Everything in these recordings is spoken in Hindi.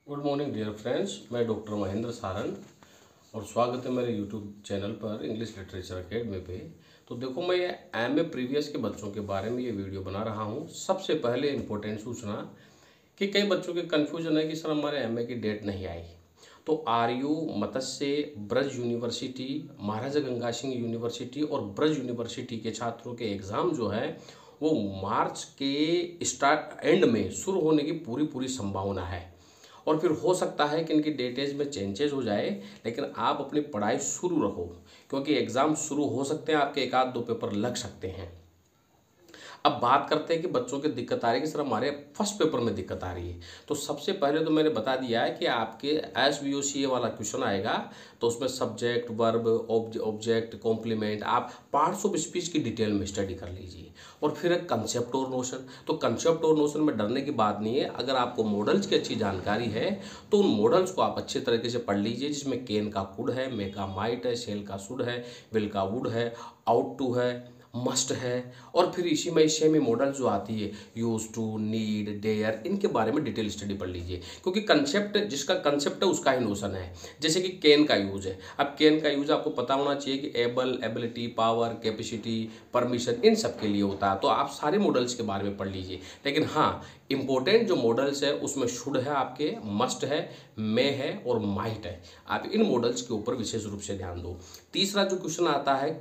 गुड मॉर्निंग डियर फ्रेंड्स, मैं डॉक्टर महेंद्र सारन और स्वागत है मेरे यूट्यूब चैनल पर इंग्लिश लिटरेचर अकेडमी पे। तो देखो, मैं ये एमए प्रीवियस के बच्चों के बारे में ये वीडियो बना रहा हूँ। सबसे पहले इम्पोर्टेंट सूचना कि कई बच्चों के कन्फ्यूजन है कि सर हमारे एमए की डेट नहीं आई। तो आरयू, मत्स्य, ब्रज यूनिवर्सिटी, महाराजा गंगा सिंह यूनिवर्सिटी और ब्रज यूनिवर्सिटी के छात्रों के एग्ज़ाम जो है वो मार्च के स्टार्ट एंड में शुरू होने की पूरी संभावना है। और फिर हो सकता है कि इनकी डेटेज में चेंजेस हो जाए, लेकिन आप अपनी पढ़ाई शुरू रखो क्योंकि एग्ज़ाम शुरू हो सकते हैं, आपके एक आध दो पेपर लग सकते हैं। अब बात करते हैं कि बच्चों की दिक्कत आ रही है कि सर हमारे फर्स्ट पेपर में दिक्कत आ रही है। तो सबसे पहले तो मैंने बता दिया है कि आपके SVOCA वाला क्वेश्चन आएगा, तो उसमें सब्जेक्ट, वर्ब, ऑब्जेक्ट, कॉम्प्लीमेंट, आप पार्ट्स ऑफ स्पीच की डिटेल में स्टडी कर लीजिए। और फिर एक कंसेप्ट और नोशन। तो कंसेप्ट और नोशन में डरने की बात नहीं है। अगर आपको मॉडल्स की अच्छी जानकारी है तो उन मॉडल्स को आप अच्छे तरीके से पढ़ लीजिए, जिसमें केन का कुड है, मे का माइट है, शेल का शुड है, विल का वुड है, आउट टू है, मस्ट है। और फिर इसी में सेमी मॉडल जो आती है, यूज टू, नीड, डेयर, इनके बारे में डिटेल स्टडी पढ़ लीजिए क्योंकि कंसेप्ट, जिसका कंसेप्ट है उसका ही नोशन है। जैसे कि केन का यूज है। अब केन का यूज आपको पता होना चाहिए कि able, ability, power, capacity, permission, इन सब के लिए होता है। तो आप सारे मॉडल्स के बारे में पढ़ लीजिए। लेकिन हाँ, इंपॉर्टेंट जो मॉडल्स है उसमें शुड है, आपके मस्ट है, मे है और माइट है। आप इन मॉडल्स के ऊपर विशेष रूप से ध्यान दो। तीसरा जो क्वेश्चन आता है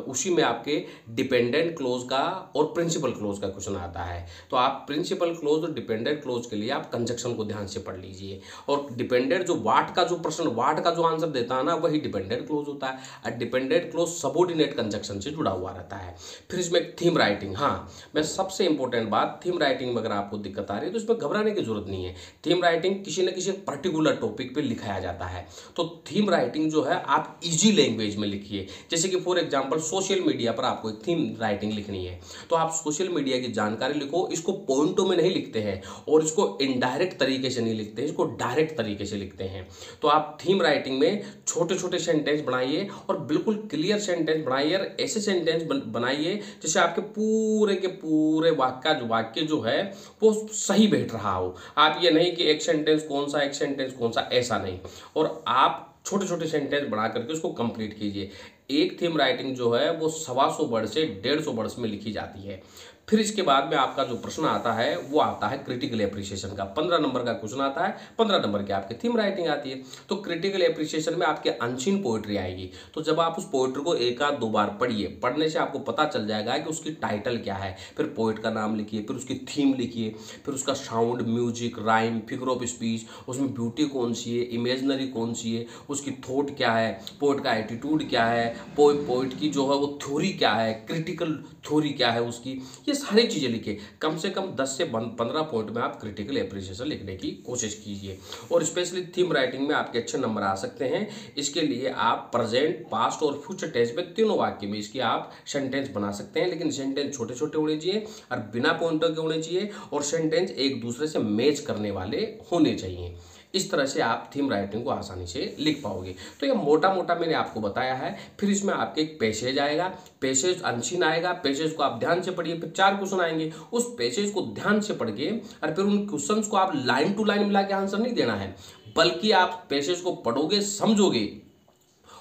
उसी में आपके डिपेंडेंट क्लोज का और प्रिंसिपल क्लोज का क्वेश्चन आता है। तो आप प्रिंसिपल क्लोज और डिपेंडेंट क्लोज के लिए आप कंजक्शन को ध्यान से पढ़ लीजिए। और डिपेंडेंट जो वाट का जो प्रश्न, वाट का जो आंसर देता है ना, वही डिपेंडेंट क्लोज होता है। और डिपेंडेंट क्लोज सबऑर्डिनेट कंजक्शन से जुड़ा हुआ रहता है। फिर इसमें थीम राइटिंग। हाँ, मैं सबसे इंपॉर्टेंट बात, थीम राइटिंग में अगर आपको दिक्कत आ रही है तो इसमें घबराने की जरूरत नहीं है। थीम राइटिंग किसी न किसी पर्टिकुलर टॉपिक पे लिखाया जाता है। तो थीम राइटिंग जो है आप इजी लैंग्वेज में लिखिए। जैसे कि फॉर एग्जांपल सोशल मीडिया पर आपको एक थीम राइटिंग लिखनी है, तो आप सोशल मीडिया की जानकारी लिखो। इसको पॉइंटों में नहीं लिखते हैं और इसको इनडायरेक्ट तरीके से नहीं लिखते हैं, इसको डायरेक्ट तरीके से लिखते हैं। तो आप थीम राइटिंग में छोटे छोटे सेंटेंस बनाइए और बिल्कुल क्लियर सेंटेंस बनाइए और ऐसे सेंटेंस बनाइए जैसे आपके पूरे के पूरे वाक्य जो है वो सही बैठ रहा हो। आप ये नहीं कि एक सेंटेंस कौन सा, एक सेंटेंस कौन सा, ऐसा नहीं। और आप छोटे छोटे सेंटेंस बना करके उसको कंप्लीट कीजिए। एक थीम राइटिंग जो है वो 125 वर्ड से 150 वर्ड्स में लिखी जाती है। फिर इसके बाद में आपका जो प्रश्न आता है वो आता है क्रिटिकल एप्रिसिएशन का। 15 नंबर का क्वेश्चन आता है, 15 नंबर की आपकी थीम राइटिंग आती है। तो क्रिटिकल एप्रिसिएशन में आपके अनसीन पोएट्री आएगी। तो जब आप उस पोएट्री को एक आध दो बार पढ़िए, पढ़ने से आपको पता चल जाएगा कि उसकी टाइटल क्या है। फिर पोएट का नाम लिखिए, फिर उसकी थीम लिखिए, फिर उसका sound, music, rhyme, figure of speech, उसमें ब्यूटी कौन सी है, इमेजनरी कौन सी है, उसकी थॉट क्या है, पोएट का एटीट्यूड क्या है, पोएट की जो है वो थ्योरी क्या है, क्रिटिकल थ्योरी क्या है उसकी, ये सारी चीज़ें लिखिए। कम से कम 10 से 15 पॉइंट में आप क्रिटिकल एप्रिसिएशन लिखने की कोशिश कीजिए। और स्पेशली थीम राइटिंग में आपके अच्छे नंबर आ सकते हैं। इसके लिए आप प्रेजेंट, पास्ट और फ्यूचर टेंस में तीनों वाक्य में इसकी आप सेंटेंस बना सकते हैं। लेकिन सेंटेंस छोटे छोटे होने चाहिए और बिना पॉइंटर के होने चाहिए और सेंटेंस एक दूसरे से मैच करने वाले होने चाहिए। इस तरह से आप थीम राइटिंग को आसानी से लिख पाओगे। तो ये मोटा मोटा मैंने आपको बताया है। फिर इसमें आपके एक पैसेज आएगा, पैसेज अनसीन आएगा, पैसेज को आप ध्यान से पढ़िए। फिर 4 क्वेश्चन आएंगे, उस पैसेज को ध्यान से पढ़ के और फिर उन क्वेश्चंस को आप लाइन टू लाइन मिला के आंसर नहीं देना है, बल्कि आप पैसेज को पढ़ोगे, समझोगे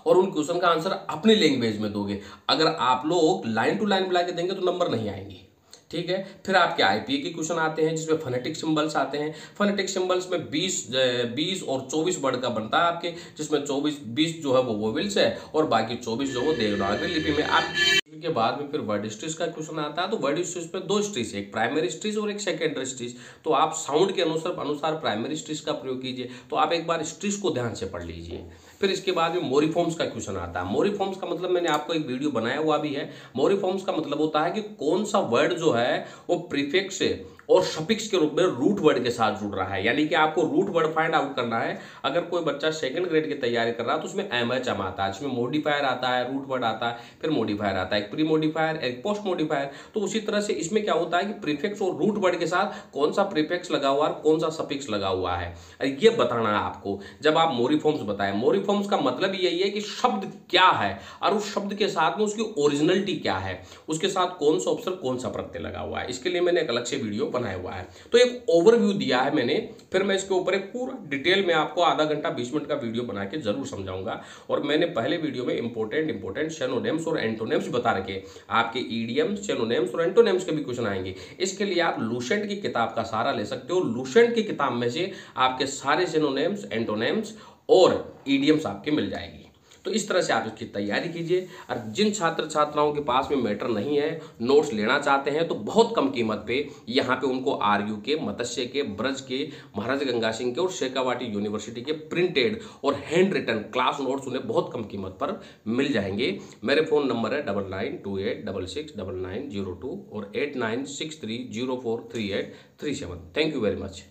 और उन क्वेश्चन का आंसर अपनी लैंग्वेज में दोगे। अगर आप लोग लाइन टू लाइन मिला के देंगे तो नंबर नहीं आएंगे, ठीक है। फिर आपके आईपीए के क्वेश्चन आते हैं जिसमें फोनेटिक सिंबल्स आते हैं। फोनेटिक सिंबल्स में 20 और 24 वर्ड का बनता है आपके, जिसमें 20 जो है वो वोवेल्स है और बाकी 24 जो वो देवनागरी लिपि में। आप के बाद में फिर वर्ड स्ट्रीज का क्वेश्चन आता है। तो वर्ड स्ट्रीज पे 2 स्ट्रीज, एक प्राइमरी स्ट्रीज और एक सेकेंडरी स्ट्रीज। तो आप साउंड के अनुसार प्राइमरी स्ट्रीज का प्रयोग कीजिए। तो आप एक बार स्ट्रीज को ध्यान से पढ़ लीजिए। फिर इसके बाद में मोरीफॉर्म्स का क्वेश्चन आता है। मोरीफॉर्म्स का मतलब मैंने आपको एक वीडियो बनाया हुआ भी है। मोरीफॉर्म्स का मतलब होता है कि कौन सा वर्ड जो है वो प्रीफिक्स और सफिक्स के रूप में रूट वर्ड के साथ जुड़ रहा है। यानी कि आपको रूट वर्ड फाइंड आउट करना है। अगर कोई बच्चा सेकंड ग्रेड की तैयारी कर रहा है तो उसमें एमएचएम आता है, इसमें मॉडिफायर आता है, रूट वर्ड आता है, फिर मॉडिफायर आता है, एक प्री मॉडिफायर, एक पोस्ट मॉडिफायर। तो उसी तरह से इसमें क्या होता है कि प्रीफिक्स और रूट वर्ड के साथ कौन सा प्रीफिक्स लगा हुआ है, कौन सा सफिक्स लगा हुआ है, ये बताना है आपको जब आप मोरीफॉर्म्स बताएं। मोरीफॉर्म्स का मतलब यही है कि शब्द क्या है और उस शब्द के साथ में उसकी ओरिजिनलिटी क्या है, उसके साथ कौन सा ऑप्शन, कौन सा प्रत्यय लगा हुआ है। इसके लिए मैंने एक अलग से वीडियो बनाया हुआ है। तो एक ओवरव्यू दिया है मैंने, फिर मैं इसके ऊपर एक पूरा डिटेल में आपको आधा घंटा 20 मिनट का वीडियो बना के जरूर समझाऊंगा। और मैंने पहले वीडियो में इंपॉर्टेंट सिनोनिम्स और एंटोनिम्स बता रखे, आपके ईडियम्स, सिनोनिम्स और एंटोनिम्स के भी क्वेश्चन आएंगे। इसके लिए आप लुसेंट की किताब का सहारा ले सकते हो। लुसेंट की किताब में से आपके सारे सिनोनिम्स, एंटोनिम्स और ईडियम्स आपके मिल जाएगी। तो इस तरह से आप इसकी तैयारी कीजिए। और जिन छात्र छात्राओं के पास में मैटर नहीं है, नोट्स लेना चाहते हैं, तो बहुत कम कीमत पे यहाँ पे उनको आरयू के, मत्स्य के, ब्रज के, महाराजा गंगा सिंह के और शेखावाटी यूनिवर्सिटी के प्रिंटेड और हैंड रिटन क्लास नोट्स उन्हें बहुत कम कीमत पर मिल जाएंगे। मेरे फ़ोन नंबर है 9928669902 और 8963043837। Thank you very much.